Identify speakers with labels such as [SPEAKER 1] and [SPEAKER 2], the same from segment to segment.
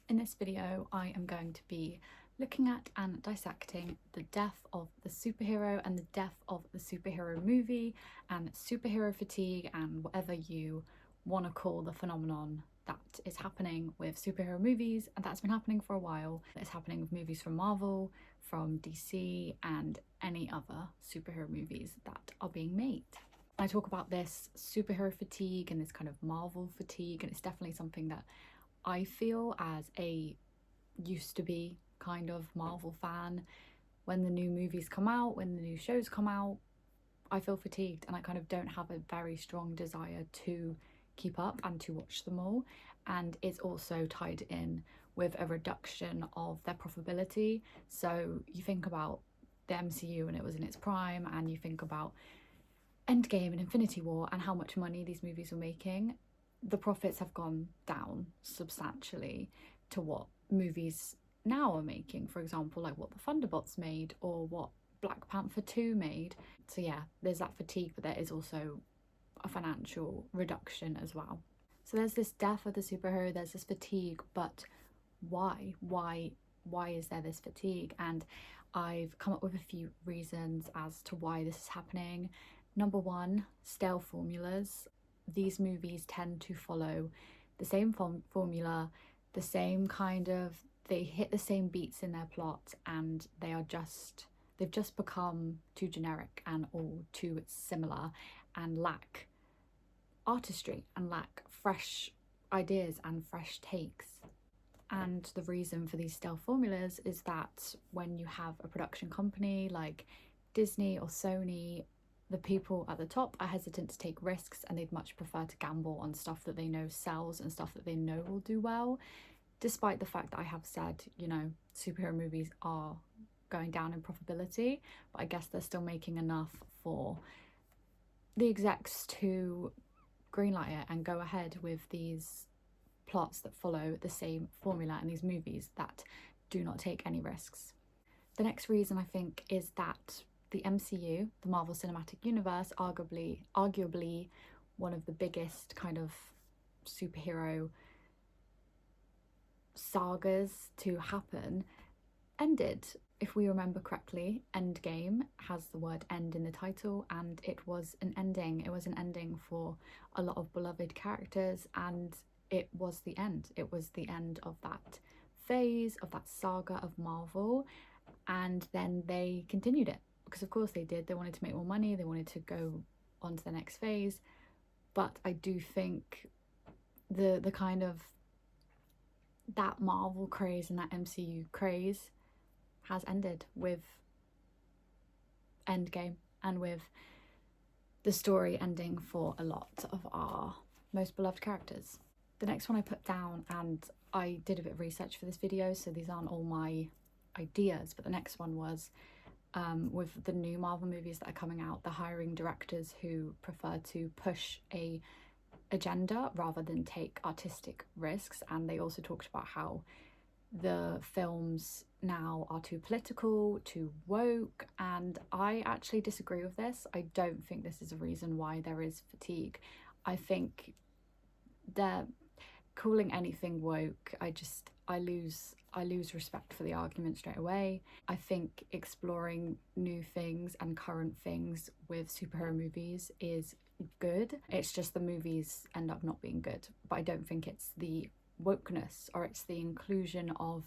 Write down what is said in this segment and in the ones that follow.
[SPEAKER 1] In this video, I am going to be looking at and dissecting the death of the superhero and the death of the superhero movie and superhero fatigue and whatever you want to call the phenomenon that is happening with superhero movies, and that's been happening for a while. It's happening with movies from Marvel, from DC, and any other superhero movies that are being made. I talk about this superhero fatigue and this kind of Marvel fatigue, and it's definitely something that I feel as a used to be kind of Marvel fan. When the new movies come out, when the new shows come out, I feel fatigued and I kind of don't have a very strong desire to keep up and to watch them all. And it's also tied in with a reduction of their profitability. So you think about the MCU when it was in its prime, and you think about Endgame and Infinity War and how much money these movies were making. The profits have gone down substantially to what movies now are making, for example, like what the Thunderbolts made or what Black Panther 2 made. So yeah, there's that fatigue, but there is also a financial reduction as well. So there's this death of the superhero, there's this fatigue, but why is there this fatigue? And I've come up with a few reasons as to why this is happening. Number one, stale formulas. These movies tend to follow the same formula, the same they hit the same beats in their plot, and they've just become too generic and all too similar and lack artistry and lack fresh ideas and fresh takes. And the reason for these stale formulas is that when you have a production company like Disney or Sony, the people at the top are hesitant to take risks and they'd much prefer to gamble on stuff that they know sells and stuff that they know will do well. Despite the fact that I have said, superhero movies are going down in profitability, but I guess they're still making enough for the execs to greenlight it and go ahead with these plots that follow the same formula and these movies that do not take any risks. The next reason I think is that the MCU, the Marvel Cinematic Universe, arguably one of the biggest kind of superhero sagas to happen, ended. If we remember correctly, Endgame has the word end in the title, and it was an ending. It was an ending for a lot of beloved characters, and it was the end. It was the end of that phase, of that saga of Marvel, and then they continued it. Because of course they did. They wanted to make more money, they wanted to go on to the next phase. But I do think the kind of that Marvel craze and that MCU craze has ended with Endgame and with the story ending for a lot of our most beloved characters. The next one I put down, and I did a bit of research for this video, so these aren't all my ideas, but the next one was with the new Marvel movies that are coming out, they're hiring directors who prefer to push a agenda rather than take artistic risks. And they also talked about how the films now are too political, too woke, and I actually disagree with this. I don't think this is a reason why there is fatigue. I think they're calling anything woke, I lose respect for the argument straight away. I think exploring new things and current things with superhero movies is good. It's just the movies end up not being good. But I don't think it's the wokeness or it's the inclusion of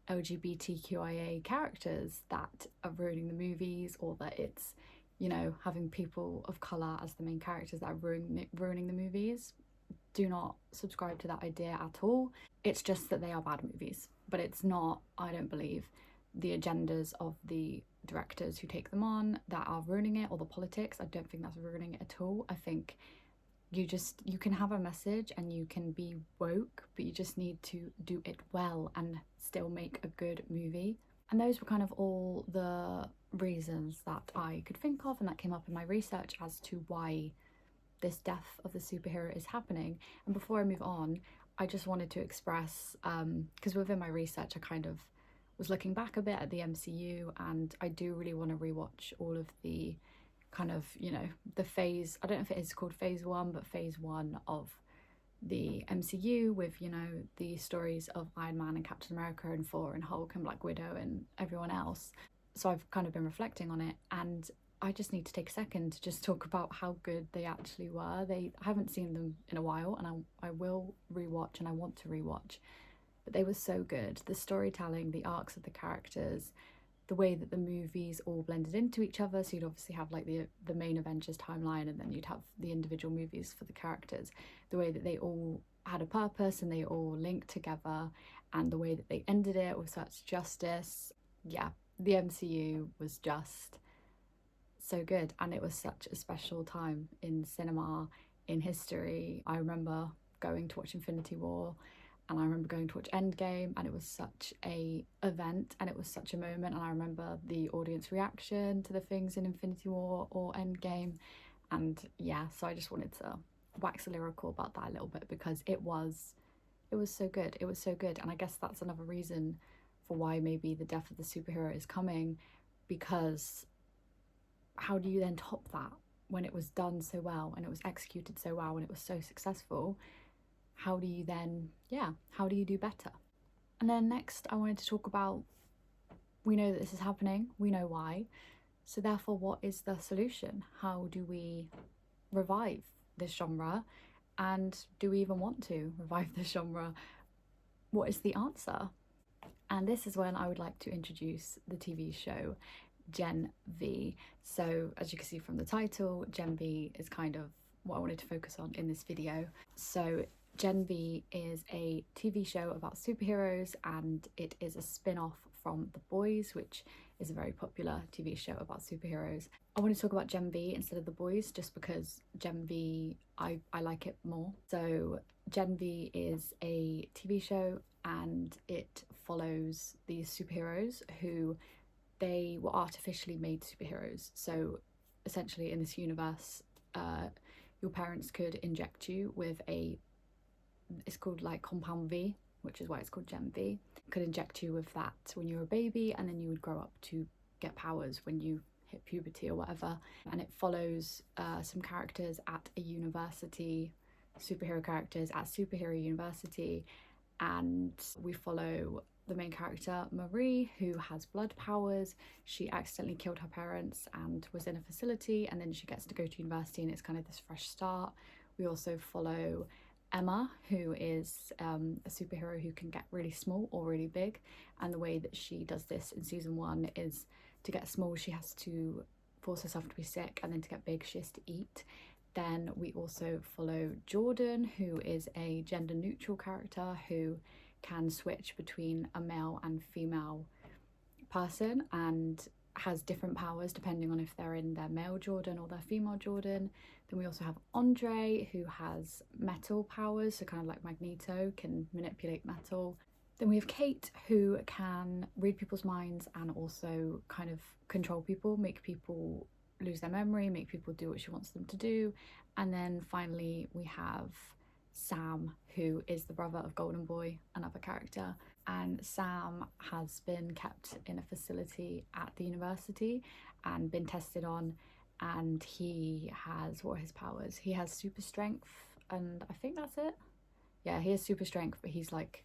[SPEAKER 1] LGBTQIA characters that are ruining the movies, or that it's, having people of colour as the main characters that are ruining the movies. Do not subscribe to that idea at all. It's just that they are bad movies, but it's not, I don't believe, the agendas of the directors who take them on that are ruining it, or the politics. I don't think that's ruining it at all. I think you can have a message and you can be woke, but you just need to do it well and still make a good movie. And those were kind of all the reasons that I could think of and that came up in my research as to why this death of the superhero is happening. And before I move on, I just wanted to express, because within my research I kind of was looking back a bit at the MCU, and I do really want to rewatch all of the kind of, the phase, I don't know if it is called phase 1, but phase 1 of the MCU with, you know, the stories of Iron Man and Captain America and Thor and Hulk and Black Widow and everyone else. So I've kind of been reflecting on it, and I just need to take a second to just talk about how good they actually were. I haven't seen them in a while, and I will rewatch, and I want to rewatch, but they were so good. The storytelling, the arcs of the characters, the way that the movies all blended into each other. So you'd obviously have like the main Avengers timeline, and then you'd have the individual movies for the characters. The way that they all had a purpose and they all linked together, and the way that they ended it with such justice. Yeah, the MCU was just so good, and it was such a special time in cinema, in history. I remember going to watch Infinity War, and I remember going to watch Endgame, and it was such a event, and it was such a moment. And I remember the audience reaction to the things in Infinity War or Endgame, and yeah, so I just wanted to wax lyrical about that a little bit, because it was so good. It was so good, and I guess that's another reason for why maybe the death of the superhero is coming, because how do you then top that when it was done so well and it was executed so well and it was so successful? How do you then, yeah, how do you do better? And then next, I wanted to talk about, we know that this is happening, we know why. So therefore, what is the solution? How do we revive this genre? And do we even want to revive this genre? What is the answer? And this is when I would like to introduce the TV show Gen V. So as you can see from the title, Gen V is kind of what I wanted to focus on in this video. So Gen V is a TV show about superheroes, and it is a spin-off from The Boys, which is a very popular TV show about superheroes. I want to talk about Gen V instead of The Boys just because Gen V, I like it more. So Gen V is a TV show, and it follows these superheroes who they were artificially made superheroes. So essentially in this universe, your parents could inject you with it's called like compound V, which is why it's called Gen V. Could inject you with that when you were a baby, and then you would grow up to get powers when you hit puberty or whatever. And it follows some characters at a university, superhero characters at superhero university, and we follow the main character Marie, who has blood powers. She accidentally killed her parents and was in a facility, and then she gets to go to university, and it's kind of this fresh start. We also follow Emma, who is a superhero who can get really small or really big, and the way that she does this in season 1 is to get small she has to force herself to be sick, and then to get big she has to eat. Then we also follow Jordan, who is a gender neutral character who can switch between a male and female person and has different powers depending on if they're in their male Jordan or their female Jordan. Then we also have Andre, who has metal powers, so kind of like Magneto, can manipulate metal. Then we have Kate, who can read people's minds and also kind of control people, make people lose their memory, make people do what she wants them to do. And then finally we have Sam, who is the brother of Golden Boy, another character. And Sam has been kept in a facility at the university and been tested on, and he has, what are his powers? He has super strength, and I think that's it. Yeah, he has super strength, but he's like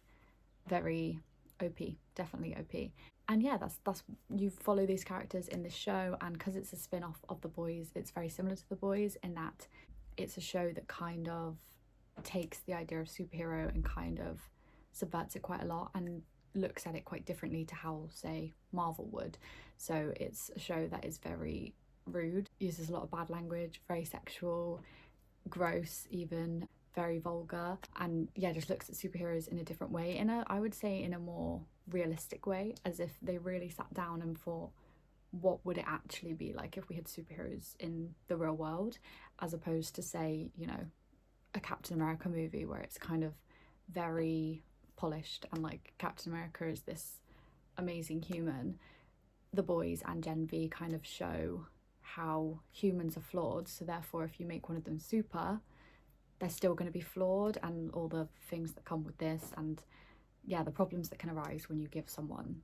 [SPEAKER 1] very OP, definitely OP. And yeah, that's you follow these characters in this show, and because it's a spin-off of The Boys, it's very similar to The Boys in that it's a show that kind of takes the idea of superhero and kind of subverts it quite a lot and looks at it quite differently to how, say, Marvel would. So it's a show that is very rude, uses a lot of bad language, very sexual, gross even, very vulgar, and yeah, just looks at superheroes in a different way, I would say in a more realistic way, as if they really sat down and thought, what would it actually be like if we had superheroes in the real world, as opposed to, say, you know, a Captain America movie where it's kind of very polished and like Captain America is this amazing human. The Boys and Gen V kind of show how humans are flawed, so therefore if you make one of them super, they're still going to be flawed, and all the things that come with this, and yeah, the problems that can arise when you give someone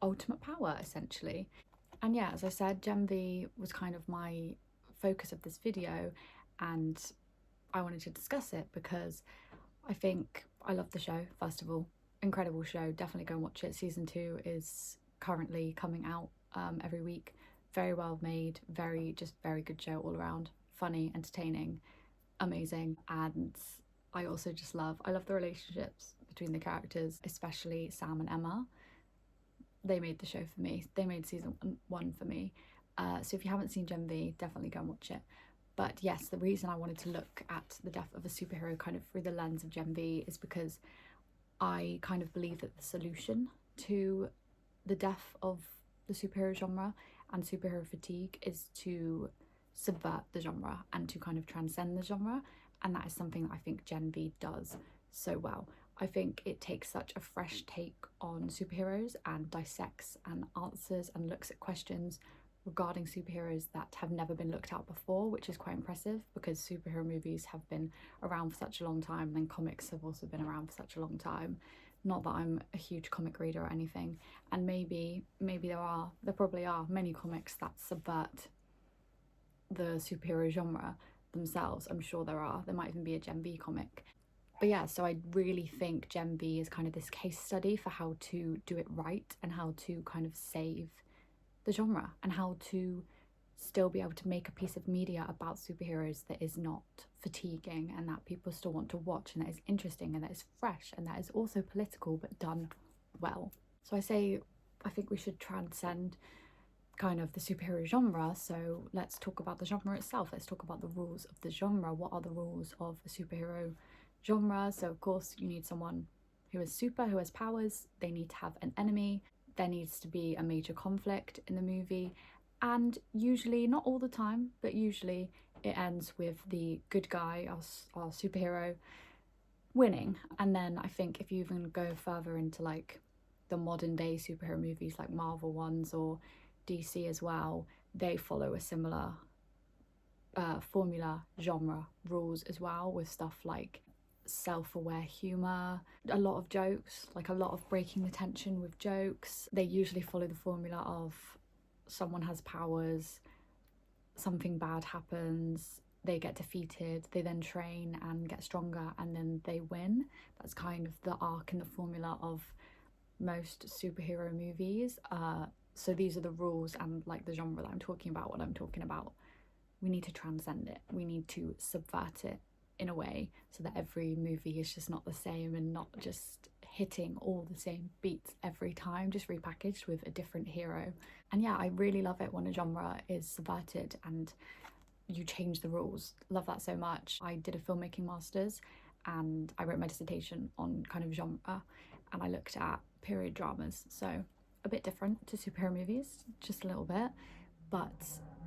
[SPEAKER 1] ultimate power essentially. And yeah, as I said, Gen V was kind of my focus of this video, and I wanted to discuss it because I think I love the show, first of all. Incredible show, definitely go and watch it. Season 2 is currently coming out every week. Very well made, very good show all around. Funny, entertaining, amazing. And I also just I love the relationships between the characters, especially Sam and Emma. They made the show for me. They made season 1 for me. So if you haven't seen Gen V, definitely go and watch it. But yes, the reason I wanted to look at the death of a superhero kind of through the lens of Gen V is because I kind of believe that the solution to the death of the superhero genre and superhero fatigue is to subvert the genre and to kind of transcend the genre. And that is something that I think Gen V does so well. I think it takes such a fresh take on superheroes and dissects and answers and looks at questions regarding superheroes that have never been looked at before, which is quite impressive because superhero movies have been around for such a long time, and then comics have also been around for such a long time. Not that I'm a huge comic reader or anything, and maybe there probably are many comics that subvert the superhero genre themselves. I'm sure there might even be a Gen V comic. But yeah, so I really think Gen V is kind of this case study for how to do it right and how to kind of save the genre and how to still be able to make a piece of media about superheroes that is not fatiguing and that people still want to watch and that is interesting and that is fresh and that is also political but done well. So I think we should transcend kind of the superhero genre. So let's talk about the genre itself. Let's talk about the rules of the genre. What are the rules of a superhero genre? So of course you need someone who is super, who has powers. They need to have an enemy. There needs to be a major conflict in the movie, and usually, not all the time, but usually it ends with the good guy, our superhero, winning. And then I think if you even go further into like the modern day superhero movies like Marvel ones or DC as well, they follow a similar formula, genre rules as well, with stuff like self-aware humor, a lot of jokes, like a lot of breaking the tension with jokes. They usually follow the formula of someone has powers, something bad happens, they get defeated, they then train and get stronger, and then they win. That's kind of the arc and the formula of most superhero movies. So these are the rules and like the genre that I'm talking about, what I'm talking about. We need to transcend it. We need to subvert it in a way so that every movie is just not the same and not just hitting all the same beats every time, just repackaged with a different hero. And yeah, I really love it when a genre is subverted and you change the rules. Love that so much. I did a filmmaking master's and I wrote my dissertation on kind of genre, and I looked at period dramas, so a bit different to superhero movies, just a little bit. But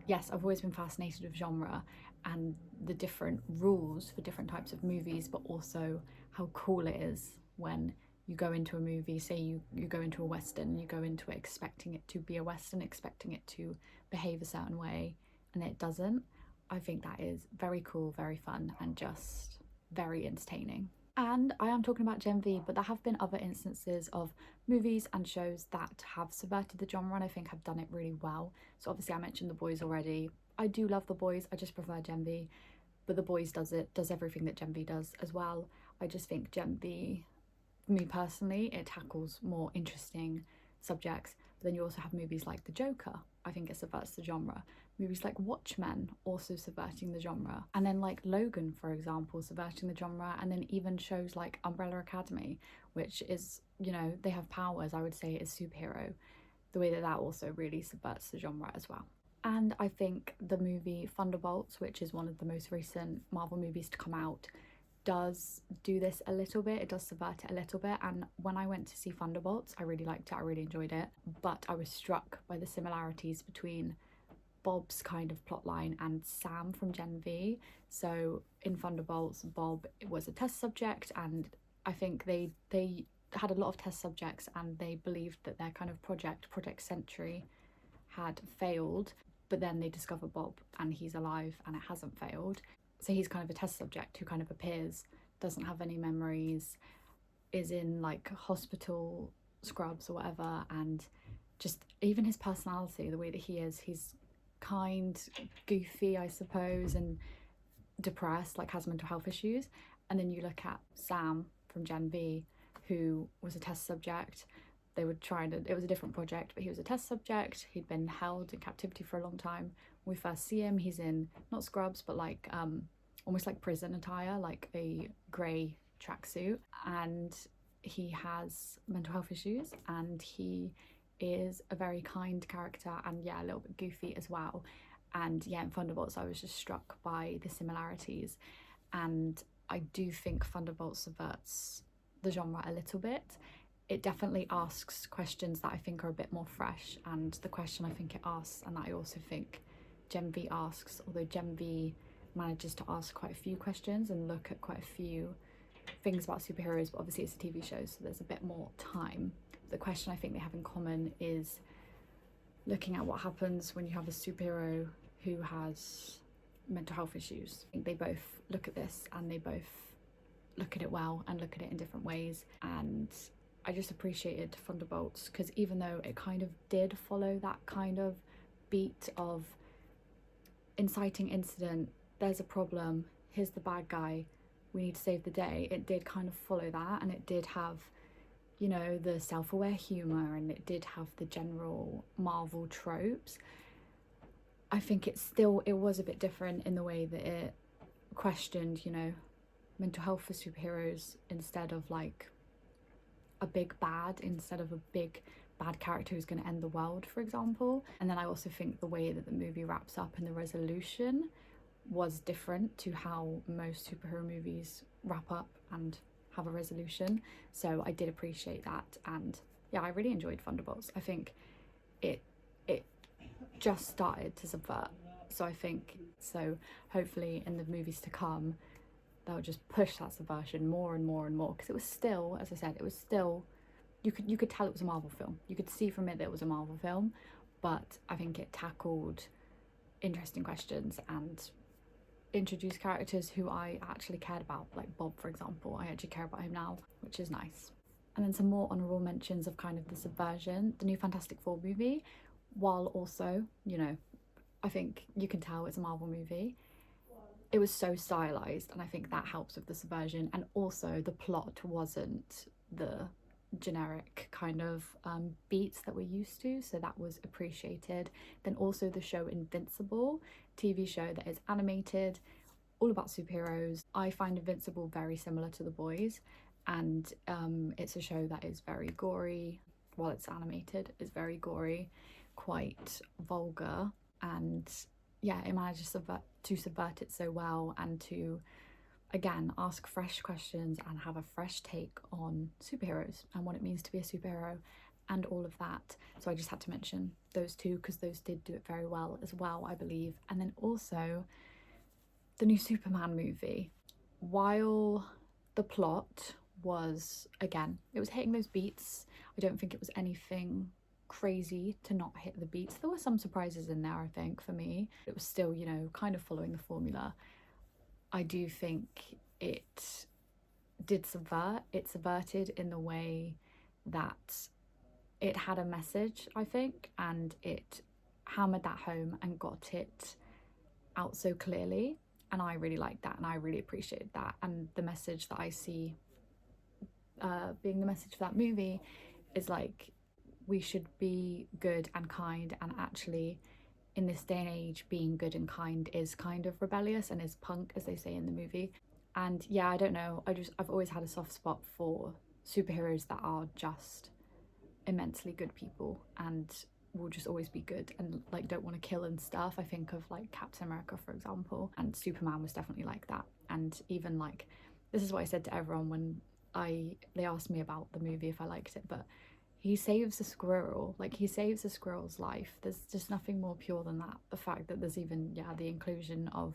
[SPEAKER 1] yes, I've always been fascinated with genre and the different rules for different types of movies, but also how cool it is when you go into a movie, say you go into a Western, you go into it expecting it to be a Western, expecting it to behave a certain way, and it doesn't. I think that is very cool, very fun, and just very entertaining. And I am talking about Gen V, but there have been other instances of movies and shows that have subverted the genre and I think have done it really well. So obviously I mentioned The Boys already. I do love The Boys, I just prefer Gen V, but The Boys does everything that Gen V does as well. I just think Gen V, for me personally, it tackles more interesting subjects. But then you also have movies like The Joker. I think it subverts the genre. Movies like Watchmen, also subverting the genre. And then like Logan, for example, subverting the genre. And then even shows like Umbrella Academy, which is, you know, they have powers, I would say is superhero. The way that that also really subverts the genre as well. And I think the movie Thunderbolts, which is one of the most recent Marvel movies to come out, does do this a little bit. It does subvert it a little bit. And when I went to see Thunderbolts, I really liked it, I really enjoyed it. But I was struck by the similarities between Bob's kind of plotline and Sam from Gen V. So in Thunderbolts, Bob was a test subject, and I think they had a lot of test subjects and they believed that their kind of Project Sentry had failed, but then they discover Bob and he's alive and it hasn't failed. So he's kind of a test subject who kind of appears, doesn't have any memories, is in like hospital scrubs or whatever, and just even his personality, the way that he is, he's kind, goofy, I suppose, and depressed, like has mental health issues. And then you look at Sam from Gen V, who was a test subject. They were trying to, it was a different project, but he was a test subject. He'd been held in captivity for a long time. When we first see him, he's in, not scrubs, but like almost like prison attire, like a grey tracksuit. And he has mental health issues, and he is a very kind character, and yeah, a little bit goofy as well. And yeah, in Thunderbolts, I was just struck by the similarities. And I do think Thunderbolts subverts the genre a little bit. It definitely asks questions that I think are a bit more fresh, and the question I think it asks, and that I also think Gen V asks, although Gen V manages to ask quite a few questions and look at quite a few things about superheroes, but obviously it's a TV show, so there's a bit more time. The question I think they have in common is looking at what happens when you have a superhero who has mental health issues. I think they both look at this, and they both look at it well and look at it in different ways. And I just appreciated Thunderbolts because even though it kind of did follow that kind of beat of inciting incident, there's a problem, here's the bad guy, we need to save the day, it did kind of follow that, and it did have, you know, the self-aware humour, and it did have the general Marvel tropes. I think it was a bit different in the way that it questioned, you know, mental health for superheroes instead of like a big bad, instead of a big bad character who's going to end the world, for example. And then I also think the way that the movie wraps up and the resolution was different to how most superhero movies wrap up and have a resolution. So I did appreciate that, and yeah, I really enjoyed Thunderbolts. I think it just started to subvert, so I think so hopefully in the movies to come they'll just push that subversion more and more and more, because it was still, as I said, it was still, you could tell it was a Marvel film, you could see from it that it was a Marvel film, but I think it tackled interesting questions and introduced characters who I actually cared about, like Bob, for example. I actually care about him now, which is nice. And then some more honourable mentions of kind of the subversion. The new Fantastic Four movie, while also, you know, I think you can tell it's a Marvel movie, it was so stylized, and I think that helps with the subversion. And also the plot wasn't the generic kind of beats that we're used to, so that was appreciated. Then also the show Invincible, TV show that is animated, all about superheroes. I find Invincible very similar to The Boys, and it's a show that is very gory. While it's animated, it's very gory, quite vulgar, and yeah, it manages to subvert it so well, and to again ask fresh questions and have a fresh take on superheroes and what it means to be a superhero and all of that. So I just had to mention those two because those did do it very well as well, I believe. And then also the new Superman movie, while the plot was, again, it was hitting those beats, I don't think it was anything crazy to not hit the beats. There were some surprises in there, I think, for me. It was still, you know, kind of following the formula. I do think it did subvert. It subverted in the way that it had a message, I think, and it hammered that home and got it out so clearly. And I really liked that, and I really appreciated that. And the message that I see being the message for that movie is like, we should be good and kind, and actually in this day and age being good and kind is kind of rebellious and is punk, as they say in the movie. And yeah, I don't know, I've always had a soft spot for superheroes that are just immensely good people and will just always be good and like don't want to kill and stuff. I think of like Captain America, for example, and Superman was definitely like that. And even like, this is what I said to everyone when they asked me about the movie if I liked it, but he saves a squirrel, like he saves a squirrel's life. There's just nothing more pure than that. The fact that there's even, yeah, the inclusion of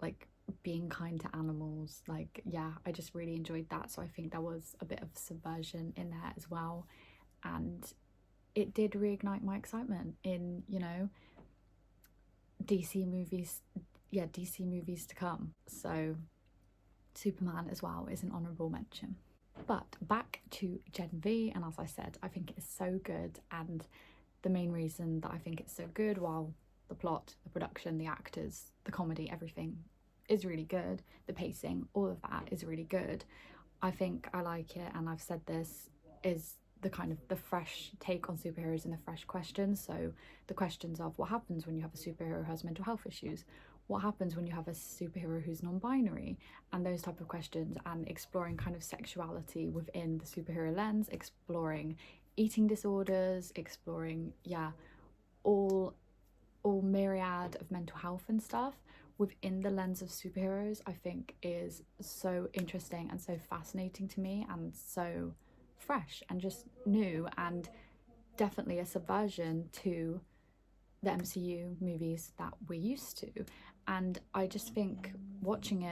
[SPEAKER 1] like being kind to animals, like, yeah, I just really enjoyed that. So I think there was a bit of subversion in there as well, and it did reignite my excitement in, you know, DC movies to come. So Superman as well is an honourable mention. But back to Gen V, and as I said, I think it is so good, and the main reason that I think it's so good, while the plot, the production, the actors, the comedy, everything is really good. The pacing, all of that is really good. I think I like it, and I've said this, is the kind of the fresh take on superheroes and the fresh questions. So the questions of what happens when you have a superhero who has mental health issues, what happens when you have a superhero who's non-binary, and those type of questions, and exploring kind of sexuality within the superhero lens, exploring eating disorders, exploring all myriad of mental health and stuff within the lens of superheroes, I think is so interesting and so fascinating to me, and so fresh and just new, and definitely a subversion to the MCU movies that we're used to. And I just think watching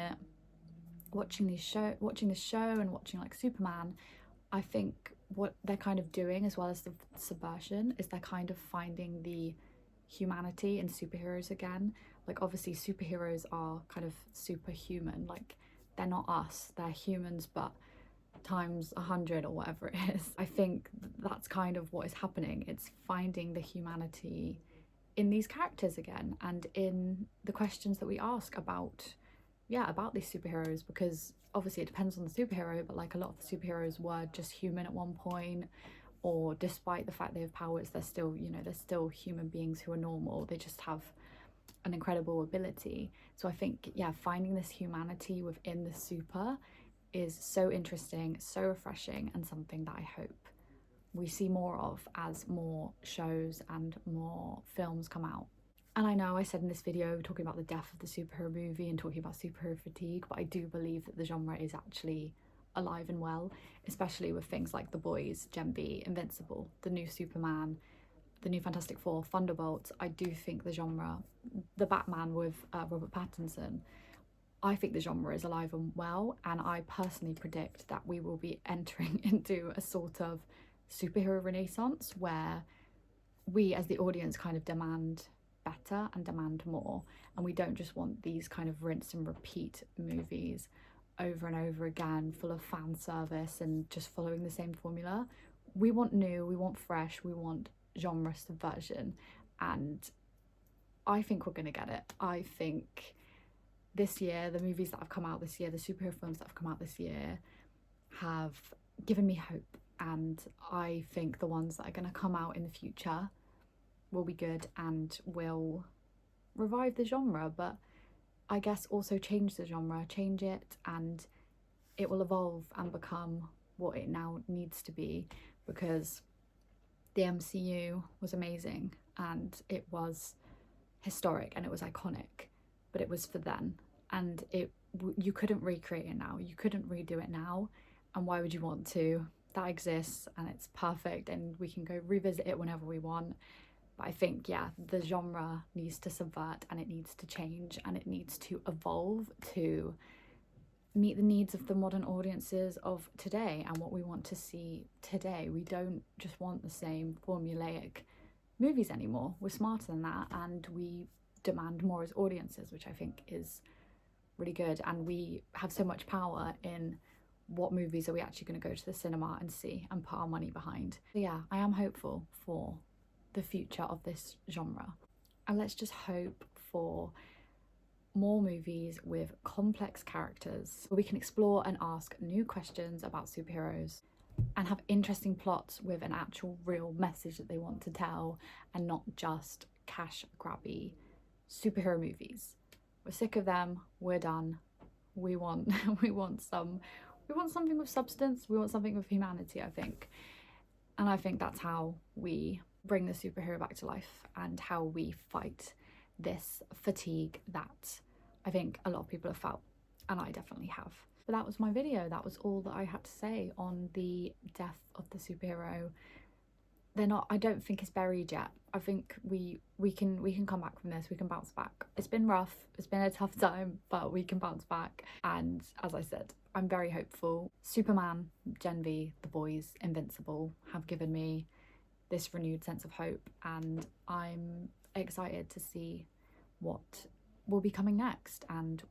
[SPEAKER 1] this show and watching like Superman, I think what they're kind of doing, as well as the subversion, is they're kind of finding the humanity in superheroes again. Like, obviously superheroes are kind of superhuman, like they're not us, they're humans, but times 100 or whatever it is. I think that's kind of what is happening. It's finding the humanity in these characters again, and in the questions that we ask about these superheroes, because obviously it depends on the superhero, but like a lot of the superheroes were just human at one point, or despite the fact they have powers, they're still, they're still human beings who are normal. They just have an incredible ability. So I think, finding this humanity within the super is so interesting, so refreshing, and something that I hope we see more of as more shows and more films come out. And I know I said in this video talking about the death of the superhero movie and talking about superhero fatigue, but I do believe that the genre is actually alive and well, especially with things like The Boys, Gen V, Invincible, the new Superman, the new Fantastic Four, Thunderbolts. I do think the genre, the Batman with Robert Pattinson, I think the genre is alive and well, and I personally predict that we will be entering into a sort of superhero renaissance where we as the audience kind of demand better and demand more, and we don't just want these kind of rinse and repeat movies over and over again full of fan service and just following the same formula. We want new, we want fresh, we want genre subversion, and I think we're gonna get it. I think this year, the movies that have come out this year, the superhero films that have come out this year, have given me hope, and I think the ones that are going to come out in the future will be good and will revive the genre, but I guess also change the genre, change it, and it will evolve and become what it now needs to be, because the MCU was amazing and it was historic and it was iconic, but it was for then, and you couldn't recreate it now, you couldn't redo it now, and why would you want to? That exists and it's perfect, and we can go revisit it whenever we want. But I think, the genre needs to subvert, and it needs to change, and it needs to evolve to meet the needs of the modern audiences of today and what we want to see today. We don't just want the same formulaic movies anymore. We're smarter than that, and we demand more as audiences, which I think is really good. And we have so much power in what movies are we actually going to go to the cinema and see and put our money behind. So I am hopeful for the future of this genre, and let's just hope for more movies with complex characters where we can explore and ask new questions about superheroes and have interesting plots with an actual real message that they want to tell, and not just cash grabby superhero movies. We're sick of them, we're done. We want something with substance, we want something with humanity, I think. And I think that's how we bring the superhero back to life, and how we fight this fatigue that I think a lot of people have felt, and I definitely have. But that was my video. That was all that I had to say on the death of the superhero. I don't think it's buried yet. I think we can come back from this. We can bounce back. It's been rough, it's been a tough time, but we can bounce back. And as I said, I'm very hopeful. Superman, Gen V, The Boys, Invincible have given me this renewed sense of hope, and I'm excited to see what will be coming next and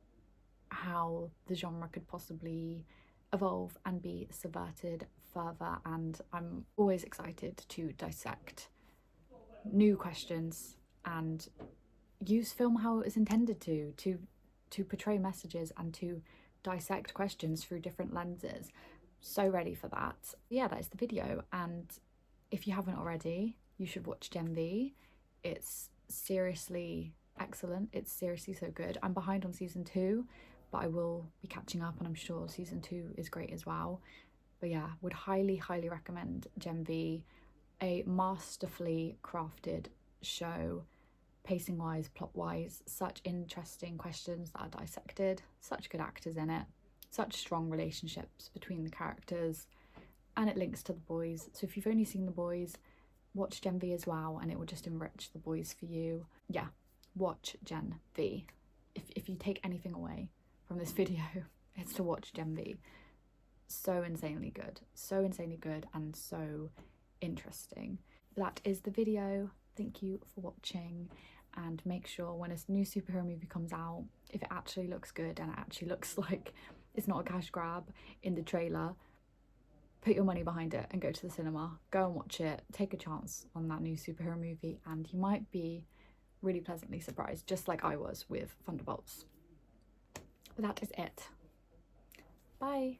[SPEAKER 1] how the genre could possibly evolve and be subverted further. And I'm always excited to dissect new questions and use film how it was intended to to portray messages and to dissect questions through different lenses. So ready for that. Yeah, that is the video, and if you haven't already, you should watch Gen V. It's seriously excellent. It's seriously so good. I'm behind on season 2, but I will be catching up, and I'm sure season 2 is great as well. But yeah, would highly recommend Gen V. A masterfully crafted show, pacing wise, plot wise, such interesting questions that are dissected, such good actors in it, such strong relationships between the characters, and it links to The Boys. So if you've only seen The Boys, watch Gen V as well, and it will just enrich The Boys for you. Yeah, watch Gen V. If you take anything away from this video, it's to watch Gen V. So insanely good and so interesting. That is the video. Thank you for watching, and make sure when a new superhero movie comes out, if it actually looks good and it actually looks like it's not a cash grab in the trailer, put your money behind it and go to the cinema. Go and watch it. Take a chance on that new superhero movie, and you might be really pleasantly surprised, just like I was with Thunderbolts. But that is it. Bye.